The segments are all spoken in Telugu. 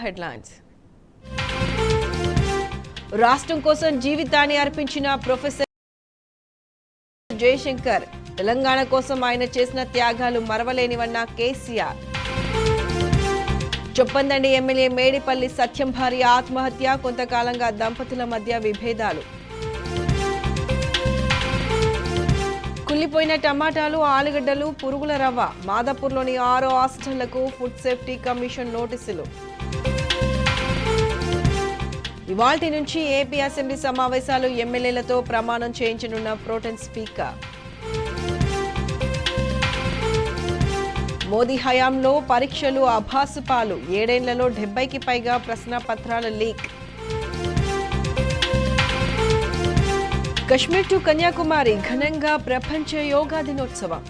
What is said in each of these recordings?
హెడ్లైన్స్. రాష్ట్రం కోసం జీవితాన్ని అర్పించిన ప్రొఫెసర్ జయశంకర్, తెలంగాణ కోసం ఆయన చేసిన త్యాగాలు మరవలేనివన్న కేసీఆర్. చొప్పందండి ఎమ్మెల్యే మేడిపల్లి సత్యం భార్య ఆత్మహత్య, కొంతకాలంగా దంపతుల మధ్య విభేదాలు. కుళ్లిపోయిన టమాటాలు, ఆలుగడ్డలు, పురుగుల రవ్వ. మాదాపూర్లోని 6 హాస్టళ్లకు ఫుడ్ సేఫ్టీ కమిషన్ నోటీసులు. ఇవాల్టి నుంచి ఏపీ అసెంబ్లీ సమావేశాలు, ఎమ్మెల్యేలతో ప్రమాణం చేయించనున్న ప్రోటెన్ స్పీకర్. మోదీ హయాంలో పరీక్షలు అభాసుపాలు, 7 ఏళ్లలో 70కి పైగా ప్రశ్నపత్రాల లీక్. కశ్మీర్ టు కన్యాకుమారి ఘనంగా ప్రపంచ యోగా దినోత్సవం.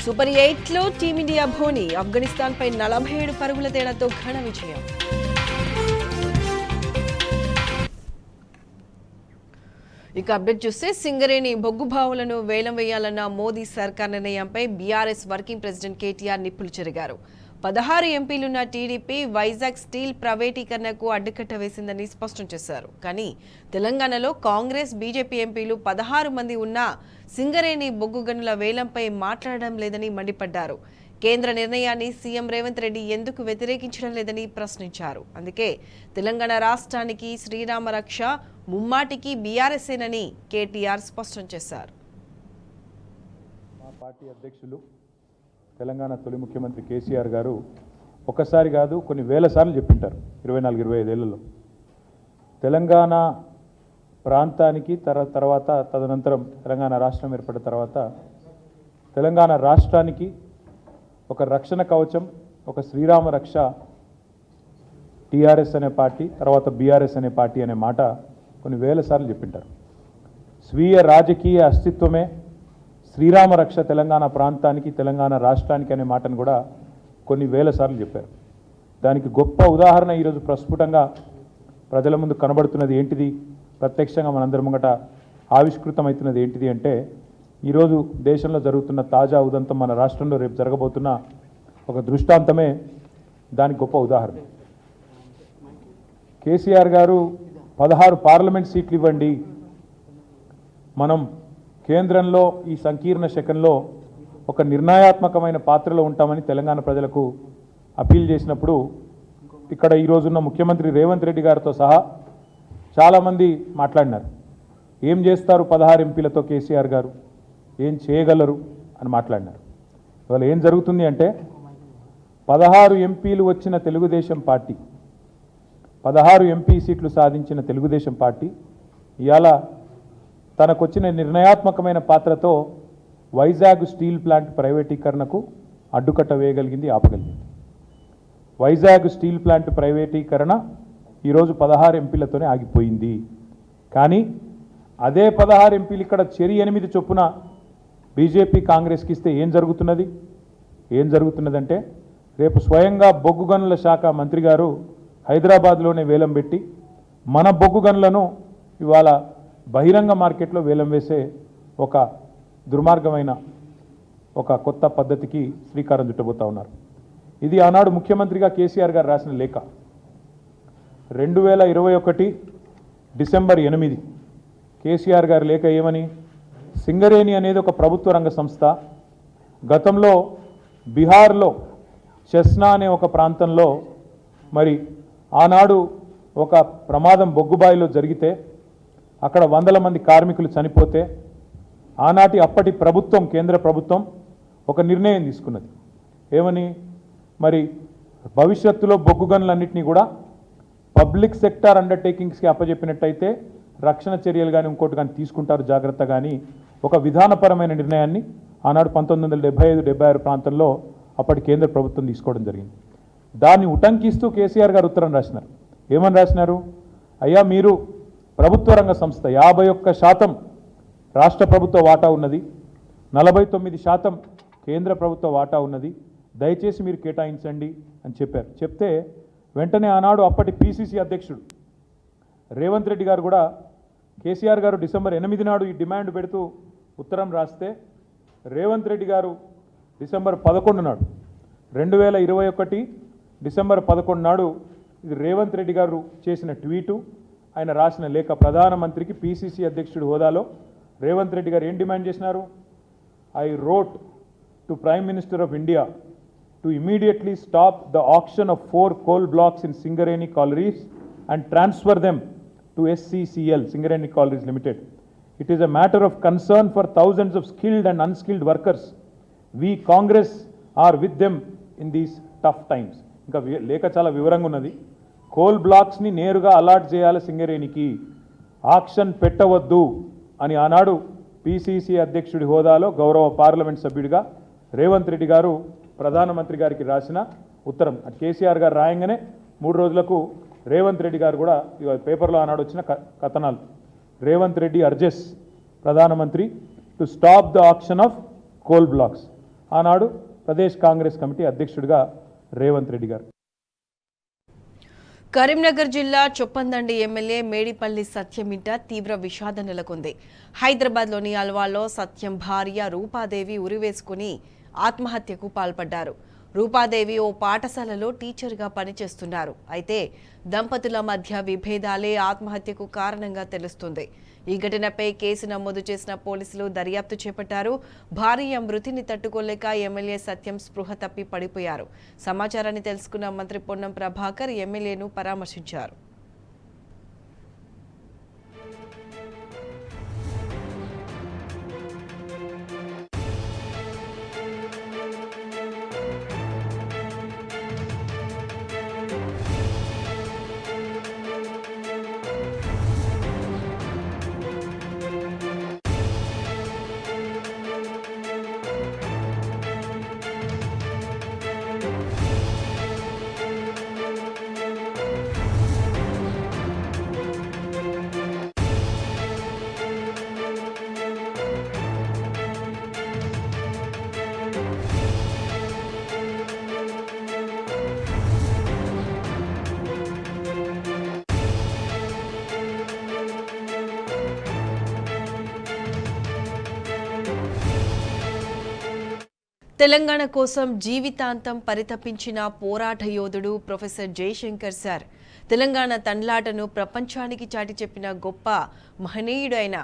సూపర్ 8లో టీమిండియా ధోని ఆఫ్ఘనిస్తాన్పై 47 పరుగుల తేడాతో ఘన విజయం. ఇక అప్డేట్ చూస్తే సింగరేణి బొగ్గు బావులను వేలం వేయాలన్న మోదీ సర్కార్ నిర్ణయంపై బీఆర్ఎస్ వర్కింగ్ ప్రెసిడెంట్ కేటీఆర్ నిప్పులు చెరిగారు. 16 ఎంపీలున్న టీడీపీ వైజాగ్ స్టీల్ ప్రైవేటీకరణకు అడ్డుకట్ట వేసిందని స్పష్టం చేశారు. కానీ తెలంగాణలో కాంగ్రెస్, బీజేపీ ఎంపీలు 16 మంది ఉన్నా సింగరేణి బొగ్గు గనుల వేలంపై మాట్లాడడం లేదని మండిపడ్డారు. కేంద్ర నిర్ణయాన్ని సీఎం రేవంత్ రెడ్డి ఎందుకు వ్యతిరేకించడం లేదని ప్రశ్నించారు. అందుకే తెలంగాణ రాష్ట్రానికి శ్రీరామ రక్ష ముమ్మాటికి బీఆర్ఎస్ఏనని కేటీఆర్ స్పష్టం చేశారు. మా పార్టీ అధ్యక్షులు తెలంగాణ తొలి ముఖ్యమంత్రి కేసీఆర్ గారు ఒక్కసారి కాదు కొన్ని వేల సార్లు చెప్పింటారు 24-25 ఏళ్లలో. తెలంగాణ ప్రాంతానికి తర్వాత తదనంతరం తెలంగాణ రాష్ట్రం ఏర్పడిన తర్వాత తెలంగాణ రాష్ట్రానికి ఒక రక్షణ కవచం, ఒక శ్రీరామ రక్ష టీఆర్ఎస్ అనే పార్టీ, తర్వాత బీఆర్ఎస్ అనే పార్టీ అనే మాట కొన్ని వేల సార్లు చెప్పింటారు. స్వీయ రాజకీయ అస్తిత్వమే శ్రీరామ రక్ష తెలంగాణ ప్రాంతానికి, తెలంగాణ రాష్ట్రానికి అనే మాటను కూడా కొన్ని వేల సార్లు చెప్పారు. దానికి గొప్ప ఉదాహరణ ఈరోజు ప్రస్ఫుటంగా ప్రజల ముందు కనబడుతున్నది ఏంటిది, ప్రత్యక్షంగా మనందరి ముంగట ఆవిష్కృతమవుతున్నది ఏంటిది అంటే, ఈరోజు దేశంలో జరుగుతున్న తాజా ఉదంతం, మన రాష్ట్రంలో రేపు జరగబోతున్న ఒక దృష్టాంతమే దానికి గొప్ప ఉదాహరణ. కేసీఆర్ గారు 16 పార్లమెంట్ సీట్లు ఇవ్వండి, మనం కేంద్రంలో ఈ సంకీర్ణ శకంలో ఒక నిర్ణయాత్మకమైన పాత్రలో ఉంటామని తెలంగాణ ప్రజలకు అపీల్ చేసినప్పుడు, ఇక్కడ ఈరోజున్న ముఖ్యమంత్రి రేవంత్ రెడ్డి గారితో సహా చాలామంది మాట్లాడినారు. ఏం చేస్తారు 16 ఎంపీలతో కేసీఆర్ గారు, ఏం చేయగలరు అని మాట్లాడినారు. ఇవాళ ఏం జరుగుతుంది అంటే, 16 ఎంపీలు వచ్చిన తెలుగుదేశం పార్టీ, 16 ఎంపీ సీట్లు సాధించిన తెలుగుదేశం పార్టీ ఇవాళ తనకొచ్చిన నిర్ణయాత్మకమైన పాత్రతో వైజాగ్ స్టీల్ ప్లాంట్ ప్రైవేటీకరణకు అడ్డుకట్ట వేయగలిగింది, ఆపగలిగింది. వైజాగ్ స్టీల్ ప్లాంట్ ప్రైవేటీకరణ ఈరోజు 16 ఎంపీలతోనే ఆగిపోయింది. కానీ అదే 16 ఎంపీలు ఇక్కడ చెరి 8 చొప్పున బీజేపీ కాంగ్రెస్కి ఇస్తే ఏం జరుగుతున్నదంటే, రేపు స్వయంగా బొగ్గు గనుల శాఖ మంత్రి గారు హైదరాబాద్లోనే వేలం పెట్టి మన బొగ్గు గనులను ఇవాళ బహిరంగ మార్కెట్లో వేలం వేసే ఒక దుర్మార్గమైన ఒక కొత్త పద్ధతికి శ్రీకారం చుట్టబోతా ఉన్నారు. ఇది ఆనాడు ముఖ్యమంత్రిగా కేసీఆర్ గారు రాసిన లేఖ. 2021 డిసెంబర్ 8 కేసీఆర్ గారి లేఖ ఏమని, సింగరేణి అనేది ఒక ప్రభుత్వ రంగ సంస్థ. గతంలో బీహార్లో చెస్నా అనే ఒక ప్రాంతంలో మరి ఆనాడు ఒక ప్రమాదం బొగ్గుబాయిలో జరిగితే అక్కడ 100 మంది కార్మికులు చనిపోతే ఆనాటి అప్పటి ప్రభుత్వం, కేంద్ర ప్రభుత్వం ఒక నిర్ణయం తీసుకున్నది. ఏమని, మరి భవిష్యత్తులో బొగ్గు గనులన్నింటినీ కూడా పబ్లిక్ సెక్టార్ అండర్టేకింగ్స్కి అప్పచెప్పినట్టయితే రక్షణ చర్యలు కానీ ఇంకోటి కానీ తీసుకుంటారు జాగ్రత్త, కానీ ఒక విధానపరమైన నిర్ణయాన్ని ఆనాడు 1975-76 ప్రాంతంలో అప్పటి కేంద్ర ప్రభుత్వం తీసుకోవడం జరిగింది. దాన్ని ఉటంకిస్తూ కేసీఆర్ గారు ఉత్తరం రాసినారు. ఏమని రాసినారు, అయ్యా మీరు ప్రభుత్వ రంగ సంస్థ, 51% రాష్ట్ర ప్రభుత్వ వాటా ఉన్నది, 49% కేంద్ర ప్రభుత్వ వాటా ఉన్నది, దయచేసి మీరు కేటాయించండి అని చెప్పారు. చెప్తే వెంటనే ఆనాడు అప్పటి పీసీసీ అధ్యక్షుడు రేవంత్ రెడ్డి గారు కూడా కేసీఆర్ గారు డిసెంబర్ 8 నాడు ఈ డిమాండ్ పెడుతూ ఉత్తరం రాస్తే రేవంత్ రెడ్డి గారు డిసెంబర్ 11 నాడు 2021 డిసెంబర్ 11 నాడు ఇది రేవంత్ రెడ్డి గారు చేసిన ట్వీటు, ఆయన రాసిన లేఖ. ప్రధానమంత్రికి పిసిసి అధ్యక్షుడి హోదాలో రేవంత్ రెడ్డి గారు ఏం డిమాండ్ చేసినారు? I wrote to prime minister of India to immediately stop the auction of 4 coal blocks in Singareni Collieries and transfer them to SCCL, Singareni Collieries Limited. It is a matter of concern for thousands of skilled and unskilled workers. We Congress are with them in these tough times. ఇంకా లేఖ చాలా వివరంగా ఉన్నది. కోల్ బ్లాక్స్ని నేరుగా అలాట్ చేయాలి సింగరేణికి, ఆక్షన్ పెట్టవద్దు అని ఆనాడు పిసిసి అధ్యక్షుడి హోదాలో గౌరవ పార్లమెంట్ సభ్యుడిగా రేవంత్ రెడ్డి గారు ప్రధానమంత్రి గారికి రాసిన ఉత్తరం. కేసీఆర్ గారు రాయంగానే 3 రోజులకు రేవంత్ రెడ్డి గారు కూడా పేపర్లో ఆనాడు వచ్చిన కథనాలు. రేవంత్ రెడ్డి అర్జెస్ ప్రధానమంత్రి to stop the auction of coal blocks. ఆనాడు ప్రదేశ్ కాంగ్రెస్ కమిటీ అధ్యక్షుడిగా రేవంత్ రెడ్డి గారు. కరీంనగర్ జిల్లా చొప్పందండి ఎమ్మెల్యే మేడిపల్లి సత్యం ఇంట తీవ్ర విషాదం నెలకొంది. హైదరాబాద్లోని అల్వాల్లో సత్యం భార్య రూపాదేవి ఉరివేసుకుని ఆత్మహత్యకు పాల్పడ్డారు. రూపాదేవి ఓ పాఠశాలలో టీచర్గా పనిచేస్తున్నారు. అయితే దంపతుల మధ్య విభేదాలే ఆత్మహత్యకు కారణంగా తెలుస్తుంది. ఈ ఘటనపై కేసు నమోదు చేసిన పోలీసులు దర్యాప్తు చేపట్టారు. భార్య మృతిని తట్టుకోలేక ఎమ్మెల్యే సత్యం స్పృహ తప్పి పడిపోయారు. సమాచారాన్ని తెలుసుకున్న మంత్రి పొన్నం ప్రభాకర్ ఎమ్మెల్యేను పరామర్శించారు. తెలంగాణ కోసం జీవితాంతం పరితపించిన పోరాట యోధుడు ప్రొఫెసర్ జయశంకర్ సార్. తెలంగాణ తండ్లాటను ప్రపంచానికి చాటి చెప్పిన గొప్ప మహనీయుడు ఆయన.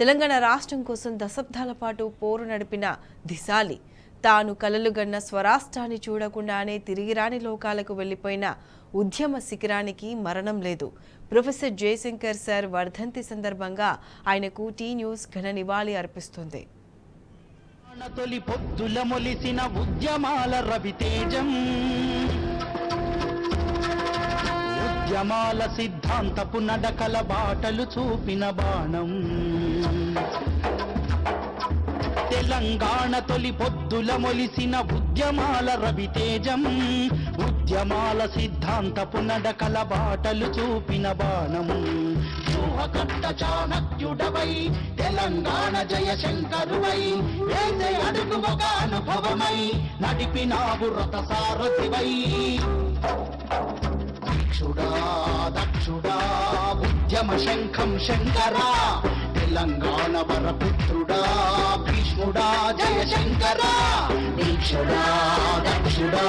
తెలంగాణ రాష్ట్రం కోసం దశాబ్దాల పాటు పోరు నడిపిన దిశాలి. తాను కలలుగన్న స్వరాష్ట్రాన్ని చూడకుండానే తిరిగిరాని లోకాలకు వెళ్లిపోయిన ఉద్యమ శిఖరానికి మరణం లేదు. ప్రొఫెసర్ జయశంకర్ సార్ వర్ధంతి సందర్భంగా ఆయనకు టీ న్యూస్ ఘన నివాళి అర్పిస్తుంది. తొలి పొద్దుల మొలిసిన ఉద్యమాల రవితేజం, ఉద్యమాల సిద్ధాంతపు నడకల బాటలు చూపిన బాణం. తెలంగాణ తొలి పొద్దుల మొలిసిన ఉద్యమాల రవితేజం, ఉద్యమాల సిద్ధాంతపు నడకల బాటలు చూపిన బాణం. వ్యూహకర్త చాణక్యుడవై తెలంగాణ జయశంకరువై వేసే అడుగు ఒక అనుభవమై నడిపినావు రథ సారథివై. దక్షుడా దక్షుడా ఉద్యమ శంఖం శంకరా, తెలంగాణ వరపుత్రుడా భీష్ముడా జయశంకరా. దీక్షుడా దక్షుడా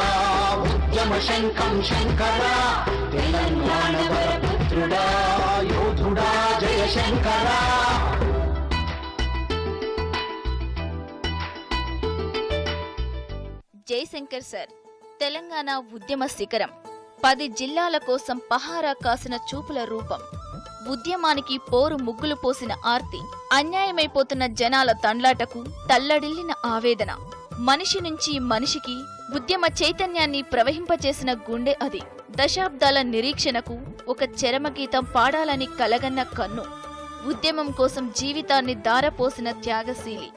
ఉద్యమ శంఖం శంకరా, తెలంగాణ వరపుత్రుడా యోధుడా జయశంకరా. జయశంకర్ సార్ తెలంగాణ ఉద్యమ శిఖరం. 10 జిల్లాల కోసం పహారా కాసిన చూపుల రూపం. ఉద్యమానికి పోరు ముగ్గులు పోసిన ఆర్తి. అన్యాయమైపోతున్న జనాల తండ్లాటకు తల్లడిల్లిన ఆవేదన. మనిషి నుంచి మనిషికి ఉద్యమ చైతన్యాన్ని ప్రవహింపచేసిన గుండె అది. దశాబ్దాల నిరీక్షణకు ఒక చరమగీతం పాడాలని కలగన్న కన్ను. ఉద్యమం కోసం జీవితాన్ని దారపోసిన త్యాగశీలి.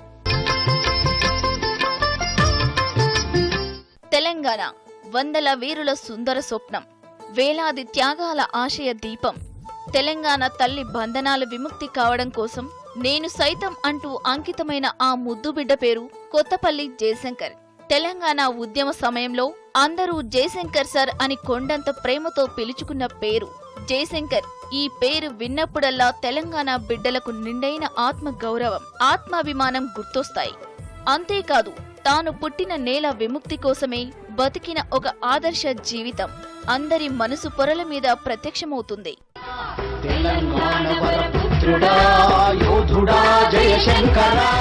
తెలంగాణ వందల వీరుల సుందర స్వప్నం, వేలాది త్యాగాల ఆశయ దీపం. తెలంగాణ తల్లి బంధనాల విముక్తి కావడం కోసం నేను సైతం అంటూ అంకితమైన ఆ ముద్దుబిడ్డ పేరు కొత్తపల్లి జయశంకర్. తెలంగాణ ఉద్యమ సమయంలో అందరూ జయశంకర్ సార్ అని కొండంత ప్రేమతో పిలుచుకున్న పేరు జయశంకర్. ఈ పేరు విన్నప్పుడల్లా తెలంగాణ బిడ్డలకు నిండైన ఆత్మ గౌరవం, ఆత్మాభిమానం గుర్తొస్తాయి. అంతేకాదు తాను పుట్టిన నేల విముక్తి కోసమే బతికిన ఒక ఆదర్శ జీవితం అందరి మనసు పొరల మీద ప్రత్యక్షమవుతుంది. తెలంగాణ వరపుత్రుడా యోధుడా జయశంకరా.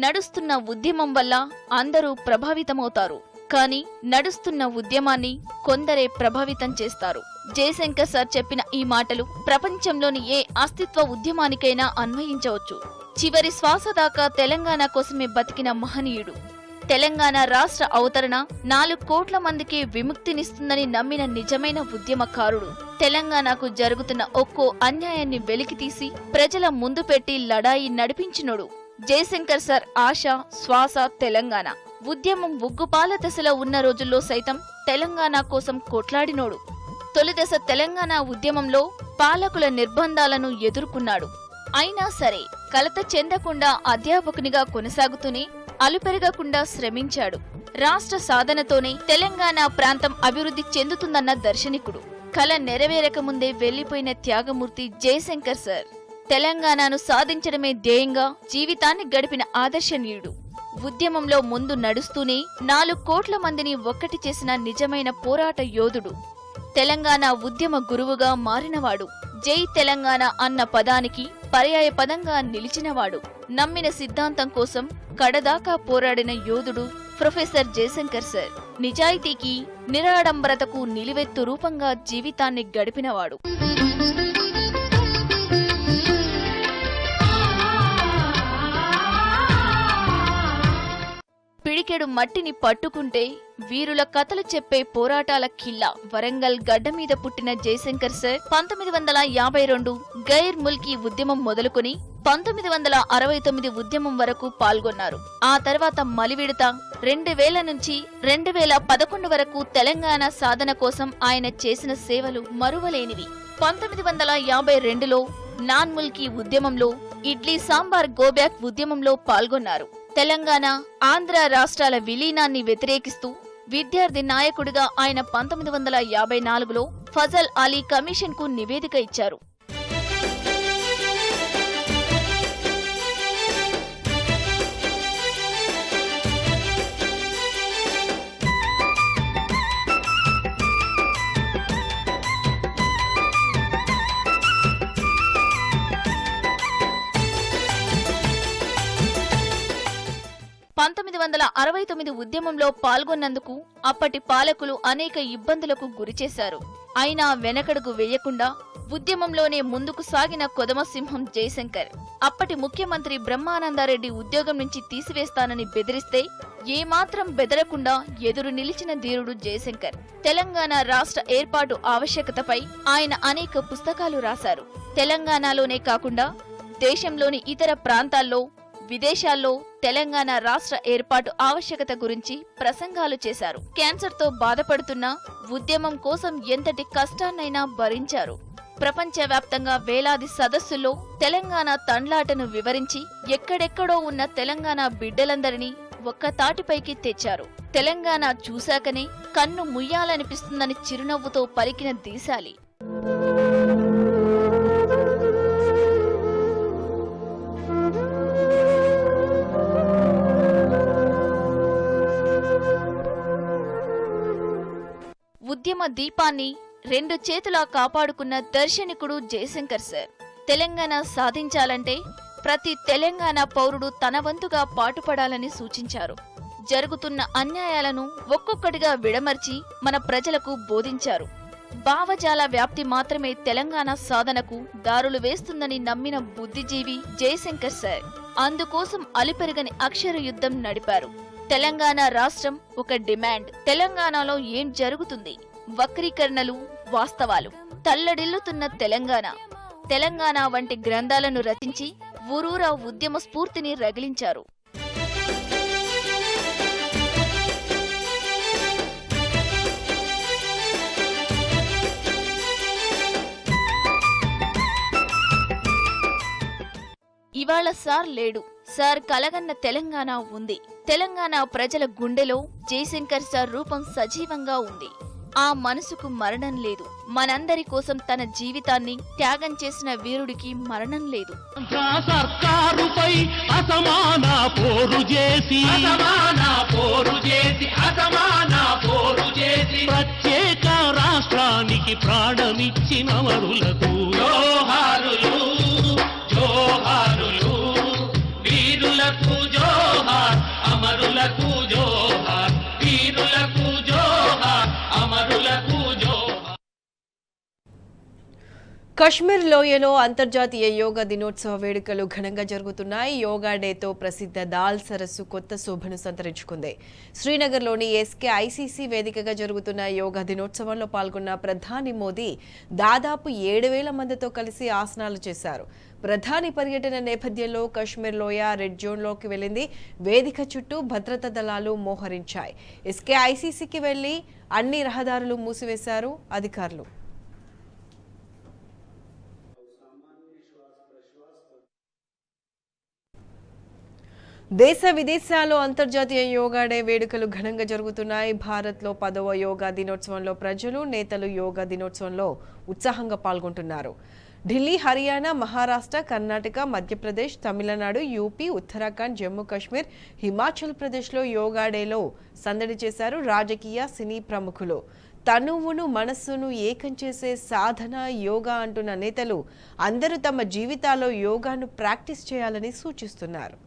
నడుస్తున్న ఉద్యమం వల్ల అందరూ ప్రభావితమవుతారు, కానీ నడుస్తున్న ఉద్యమాన్ని కొందరే ప్రభావితం చేస్తారు. జయశంకర్ సార్ చెప్పిన ఈ మాటలు ప్రపంచంలోని ఏ అస్తిత్వ ఉద్యమానికైనా అన్వయించవచ్చు. చివరి శ్వాస దాకా తెలంగాణ కోసమే బతికిన మహనీయుడు. తెలంగాణ రాష్ట్ర అవతరణ 4 కోట్ల మందికి విముక్తినిస్తుందని నమ్మిన నిజమైన ఉద్యమకారుడు. తెలంగాణకు జరుగుతున్న ఒక్కో అన్యాయాన్ని వెలికితీసి ప్రజల ముందు పెట్టి లడాయి నడిపించినోడు. జయశంకర్ సార్ ఆశ, శ్వాస తెలంగాణ. ఉద్యమం ఉగ్గుపాల దశలో ఉన్న రోజుల్లో సైతం తెలంగాణ కోసం కొట్లాడినోడు. తొలిదశ తెలంగాణ ఉద్యమంలో పాలకుల నిర్బంధాలను ఎదుర్కొన్నాడు. అయినా సరే కలత చెందకుండా అధ్యాపకునిగా కొనసాగుతూనే అలుపెరగకుండా శ్రమించాడు. రాష్ట్ర సాధనతోనే తెలంగాణ ప్రాంతం అభివృద్ధి చెందుతుందన్న దర్శనికుడు. కల నెరవేరకముందే వెళ్లిపోయిన త్యాగమూర్తి జయశంకర్ సార్. తెలంగాణను సాధించడమే ధ్యేయంగా జీవితాన్ని గడిపిన ఆదర్శనీయుడు. ఉద్యమంలో ముందు నడుస్తూనే 4 కోట్ల మందిని ఒక్కటి చేసిన నిజమైన పోరాట యోధుడు. తెలంగాణ ఉద్యమ గురువుగా మారినవాడు. జై తెలంగాణ అన్న పదానికి పర్యాయ పదంగా నిలిచినవాడు. నమ్మిన సిద్ధాంతం కోసం కడదాకా పోరాడిన యోధుడు ప్రొఫెసర్ జయశంకర్ సార్. నిజాయితీకి, నిరాడంబరతకు నిలువెత్తు రూపంగా జీవితాన్ని గడిపినవాడు. పిడికెడు మట్టిని పట్టుకుంటే వీరుల కథలు చెప్పే పోరాటాల కిల్లా వరంగల్ గడ్డ మీద పుట్టిన జయశంకర్ సార్ 1952 గైర్ ముల్కీ ఉద్యమం మొదలుకొని 1969 ఉద్యమం వరకు పాల్గొన్నారు. ఆ తర్వాత మలివిడత 2000 నుంచి 2011 వరకు తెలంగాణ సాధన కోసం ఆయన చేసిన సేవలు మరువలేనివి. 1952లో నాన్ ముల్కీ ఉద్యమంలో, ఇడ్లీ సాంబార్ గోబ్యాక్ ఉద్యమంలో పాల్గొన్నారు. తెలంగాణ, ఆంధ్ర రాష్ట్రాల విలీనాన్ని వ్యతిరేకిస్తూ విద్యార్థి నాయకుడిగా ఆయన 1954లో ఫజల్ అలీ కమిషన్ కు నివేదిక ఇచ్చారు. ఉద్యమంలో పాల్గొన్నందుకు అప్పటి పాలకులు అనేక ఇబ్బందులకు గురిచేశారు. అయినా వెనకడుగు వేయకుండా ఉద్యమంలోనే ముందుకు సాగిన కొదమసింహం జయశంకర్. అప్పటి ముఖ్యమంత్రి బ్రహ్మానందరెడ్డి ఉద్యోగం నుంచి తీసివేస్తానని బెదిరిస్తే ఏమాత్రం బెదరకుండా ఎదురు నిలిచిన ధీరుడు జయశంకర్. తెలంగాణ రాష్ట్ర ఏర్పాటు ఆవశ్యకతపై ఆయన అనేక పుస్తకాలు రాశారు. తెలంగాణలోనే కాకుండా దేశంలోని ఇతర ప్రాంతాల్లో, విదేశాల్లో తెలంగాణ రాష్ట్ర ఏర్పాటు ఆవశ్యకత గురించి ప్రసంగాలు చేశారు. క్యాన్సర్తో బాధపడుతున్న ఉద్యమం కోసం ఎంతటి కష్టాన్నైనా భరించారు. ప్రపంచవ్యాప్తంగా వేలాది సదస్సుల్లో తెలంగాణ తండ్లాటను వివరించి ఎక్కడెక్కడో ఉన్న తెలంగాణ బిడ్డలందరినీ ఒక్క తాటిపైకి తెచ్చారు. తెలంగాణ చూశాకనే కన్ను ముయ్యాలనిపిస్తుందని చిరునవ్వుతో పలికిన దీశాలి. ఉద్యమ దీపాన్ని 2 చేతులా కాపాడుకున్న దర్శనికుడు జయశంకర్ సార్. తెలంగాణ సాధించాలంటే ప్రతి తెలంగాణ పౌరుడు తన వంతుగా పాటుపడాలని సూచించారు. జరుగుతున్న అన్యాయాలను ఒక్కొక్కటిగా విడమర్చి మన ప్రజలకు బోధించారు. భావజాల వ్యాప్తి మాత్రమే తెలంగాణ సాధనకు దారులు వేస్తుందని నమ్మిన బుద్ధిజీవి జయశంకర్ సార్. అందుకోసం అలిపెరగని అక్షర యుద్ధం నడిపారు. తెలంగాణ రాష్ట్రం ఒక డిమాండ్. తెలంగాణలో ఏం జరుగుతుంది? వక్రీకరణలు, వాస్తవాలు. తల్లడిల్లుతున్న తెలంగాణ వంటి గ్రంథాలను రచించి ఊరూరా ఉద్యమ స్ఫూర్తిని రగిలించారు. ఇవాళ సార్ లేడు. సార్ కలగన్న తెలంగాణ ఉంది. తెలంగాణ ప్రజల గుండెలో జయశంకర్ సార్ రూపం సజీవంగా ఉంది. ఆ మనసుకు మరణం లేదు. మనందరి కోసం తన జీవితాన్ని త్యాగం చేసిన వీరుడికి మరణం లేదు. సర్కారుపై అసమాన పోరు చేసి ప్రత్యేక రాష్ట్రానికి ప్రాణమిచ్చిన వరులకు జోహారులు జోహారులు, వీరులకు జోహార్, అమరులకు జోహార్, వీరులకు జోహార్, అమరులకు జోహార్. కశ్మీర్ లోయలో అంతర్జాతీయ యోగా దినోత్సవ వేడుకలు ఘనంగా జరుగుతున్నాయి. యోగా డేతో ప్రసిద్ధ దాల్ సరస్సు కొత్త శోభను సంతరించుకుంది. శ్రీనగర్లోని ఎస్కే ఐసీసీ వేదికగా జరుగుతున్న యోగా దినోత్సవంలో పాల్గొన్న ప్రధాని మోదీ దాదాపు 7,000 మందితో కలిసి ఆసనాలు చేశారు. ప్రధాని పర్యటన నేపథ్యంలో కశ్మీర్ లోయ రెడ్ జోన్లోకి వెళ్లింది. వేదిక చుట్టూ భద్రతా దళాలు మోహరించాయి. ఎస్కే ఐసీసీకి వెళ్లి అన్ని రహదారులు మూసివేశారు అధికారులు. దేశ విదేశాల్లో అంతర్జాతీయ యోగా డే వేడుకలు ఘనంగా జరుగుతున్నాయి. భారత్లో 10వ యోగా దినోత్సవంలో ప్రజలు, నేతలు యోగా దినోత్సవంలో ఉత్సాహంగా పాల్గొంటున్నారు. ఢిల్లీ, హర్యానా, మహారాష్ట్ర, కర్ణాటక, మధ్యప్రదేశ్, తమిళనాడు, యూపీ, ఉత్తరాఖండ్, జమ్మూ కాశ్మీర్, హిమాచల్ ప్రదేశ్లో యోగా డేలో సందడి చేశారు రాజకీయ, సినీ ప్రముఖులు. తనువును మనస్సును ఏకం చేసే సాధన యోగా అంటున్న నేతలు అందరూ తమ జీవితాల్లో యోగాను ప్రాక్టీస్ చేయాలని సూచిస్తున్నారు.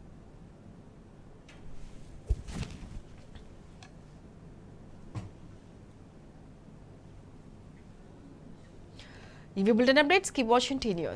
ఇవి bulletin updates. Keep watching tea news.